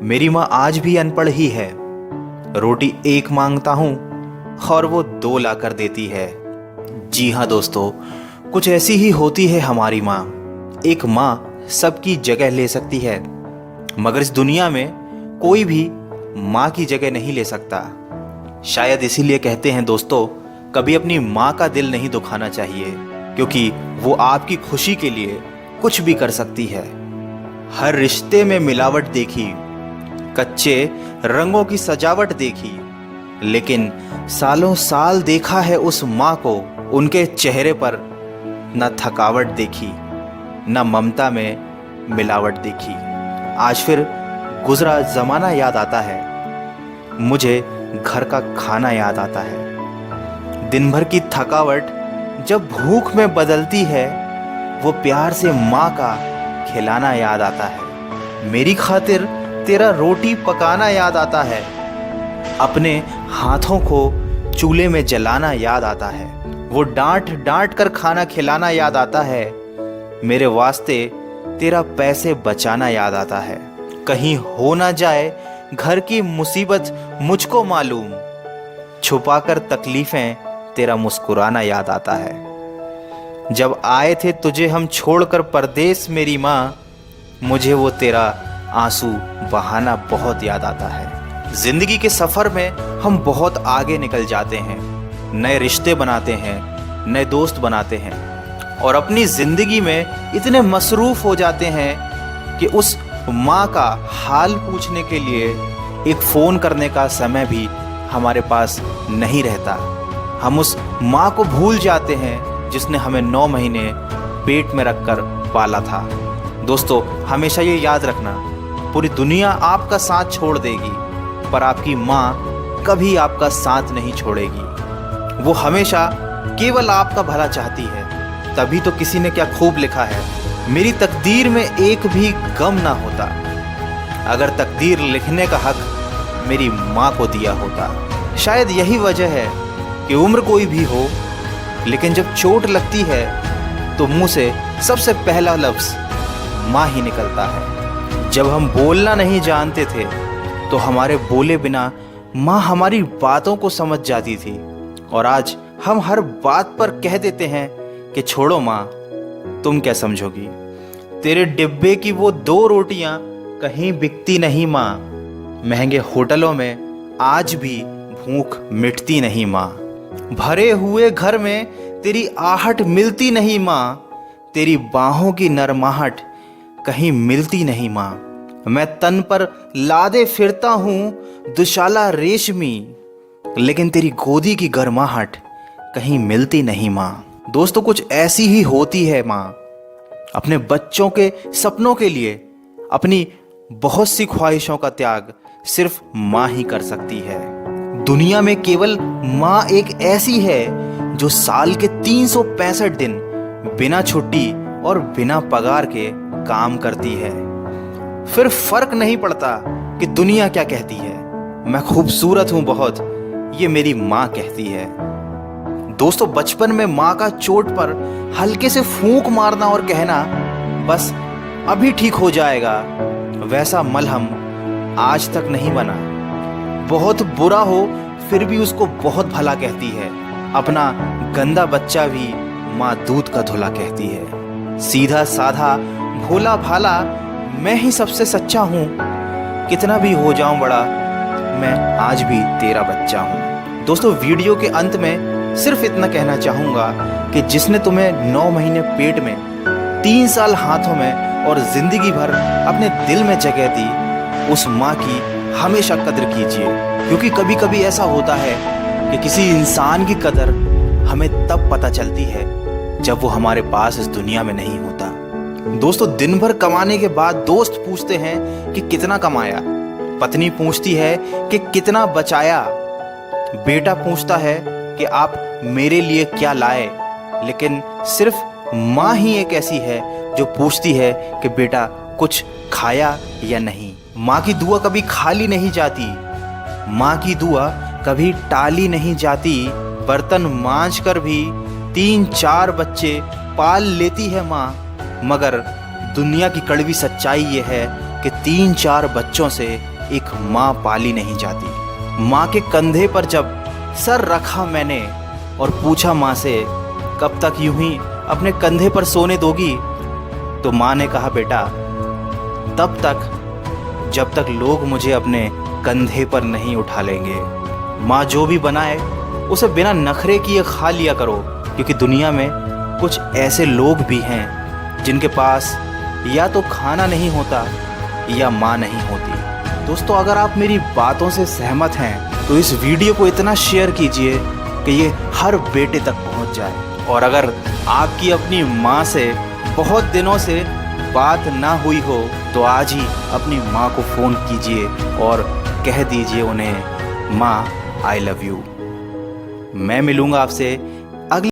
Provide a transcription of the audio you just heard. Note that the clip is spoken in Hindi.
मेरी माँ आज भी अनपढ़ ही है। रोटी एक मांगता हूँ और वो दो लाकर देती है। जी हाँ दोस्तों, कुछ ऐसी ही होती है हमारी माँ। एक माँ सबकी जगह ले सकती है, मगर इस दुनिया में कोई भी माँ की जगह नहीं ले सकता। शायद इसीलिए कहते हैं दोस्तों, कभी अपनी माँ का दिल नहीं दुखाना चाहिए, क्योंकि वो आपकी खुशी के लिए कुछ भी कर सकती है। हर रिश्ते में मिलावट देखी, कच्चे रंगों की सजावट देखी, लेकिन सालों साल देखा है उस माँ को, उनके चेहरे पर न थकावट देखी, न ममता में मिलावट देखी। आज फिर गुजरा जमाना याद आता है, मुझे घर का खाना याद आता है। दिन भर की थकावट जब भूख में बदलती है, वो प्यार से माँ का खिलाना याद आता है। मेरी खातिर तेरा रोटी पकाना याद आता है, अपने हाथों को चूल्हे में जलाना याद आता है। वो डांट डांट कर खाना खिलाना याद आता है, मेरे वास्ते तेरा पैसे बचाना याद आता है। कहीं हो ना जाए घर की मुसीबत मुझको मालूम, छुपाकर तकलीफें तेरा मुस्कुराना याद आता है। जब आए थे तुझे हम छोड़कर परदेस मेरी माँ, मुझे वो तेरा आंसू बहाना बहुत याद आता है। जिंदगी के सफर में हम बहुत आगे निकल जाते हैं, नए रिश्ते बनाते हैं, नए दोस्त बनाते हैं, और अपनी जिंदगी में इतने मसरूफ हो जाते हैं कि उस माँ का हाल पूछने के लिए एक फ़ोन करने का समय भी हमारे पास नहीं रहता। हम उस माँ को भूल जाते हैं जिसने हमें 9 महीने पेट में रखकर पाला था। दोस्तों, हमेशा ये याद रखना, पूरी दुनिया आपका साथ छोड़ देगी, पर आपकी माँ कभी आपका साथ नहीं छोड़ेगी। वो हमेशा केवल आपका भला चाहती है। तभी तो किसी ने क्या खूब लिखा है, मेरी तकदीर में एक भी गम ना होता, अगर तकदीर लिखने का हक मेरी माँ को दिया होता। शायद यही वजह है कि उम्र कोई भी हो, लेकिन जब चोट लगती है तो मुंह से सबसे पहला लफ्ज़ माँ ही निकलता है। जब हम बोलना नहीं जानते थे तो हमारे बोले बिना माँ हमारी बातों को समझ जाती थी, और आज हम हर बात पर कह देते हैं कि छोड़ो माँ, तुम क्या समझोगी। तेरे डिब्बे की वो 2 रोटियां कहीं बिकती नहीं माँ, महंगे होटलों में आज भी भूख मिटती नहीं माँ। भरे हुए घर में तेरी आहट मिलती नहीं माँ, तेरी बाहों की नरमाहट कहीं मिलती नहीं माँ। मैं तन पर लादे फिरता हूँ दुशाला रेशमी, लेकिन तेरी गोदी की गर्माहट कहीं मिलती नहीं माँ। दोस्तों, कुछ ऐसी ही होती है माँ। अपने बच्चों के सपनों के लिए अपनी बहुत सी ख्वाहिशों का त्याग सिर्फ माँ ही कर सकती है। दुनिया में केवल माँ एक ऐसी है जो साल के 365 दिन बिना छुट्टी और बिना पगार के काम करती है। फिर फर्क नहीं पड़ता कि दुनिया क्या कहती है, मैं खूबसूरत हूं बहुत, ये मेरी माँ कहती है। दोस्तों, बचपन में माँ का चोट पर हल्के से फूंक मारना और कहना बस अभी ठीक हो जाएगा, वैसा मलहम आज तक नहीं बना। बहुत बुरा हो फिर भी उसको बहुत भला कहती है। अपना गंदा बच्चा भी माँ दूध का धुला कहती है। सीधा साधा भोला भाला मैं ही सबसे सच्चा हूँ, कितना भी हो जाऊं बड़ा, मैं आज भी तेरा बच्चा हूँ। दोस्तों, वीडियो के अंत में सिर्फ इतना कहना चाहूँगा कि जिसने तुम्हें 9 महीने पेट में, 3 साल हाथों में और ज़िंदगी भर अपने दिल में जगह दी, उस माँ की हमेशा कदर कीजिए, क्योंकि कभी कभी ऐसा होता है कि किसी इंसान की कदर हमें तब पता चलती है जब वो हमारे पास इस दुनिया में नहीं होता। दोस्तों, दिन भर कमाने के बाद दोस्त पूछते हैं कि कितना कमाया, पत्नी पूछती है कि कितना बचाया, बेटा पूछता है कि आप मेरे लिए क्या लाए, लेकिन सिर्फ माँ ही एक ऐसी है जो पूछती है कि बेटा कुछ खाया या नहीं। माँ की दुआ कभी खाली नहीं जाती, माँ की दुआ कभी टाली नहीं जाती। बर्तन मांज कर भी 3-4 बच्चे पाल लेती है माँ, मगर दुनिया की कड़वी सच्चाई ये है कि 3-4 बच्चों से एक माँ पाली नहीं जाती। माँ के कंधे पर जब सर रखा मैंने और पूछा माँ से कब तक यूं ही अपने कंधे पर सोने दोगी, तो माँ ने कहा बेटा तब तक जब तक लोग मुझे अपने कंधे पर नहीं उठा लेंगे। माँ जो भी बनाए उसे बिना नखरे किए खा लिया करो, क्योंकि दुनिया में कुछ ऐसे लोग भी हैं जिनके पास या तो खाना नहीं होता या माँ नहीं होती। दोस्तों, अगर आप मेरी बातों से सहमत हैं तो इस वीडियो को इतना शेयर कीजिए कि ये हर बेटे तक पहुंच जाए। और अगर आपकी अपनी माँ से बहुत दिनों से बात ना हुई हो तो आज ही अपनी माँ को फ़ोन कीजिए और कह दीजिए उन्हें माँ आई लव यू। मैं मिलूँगा आपसे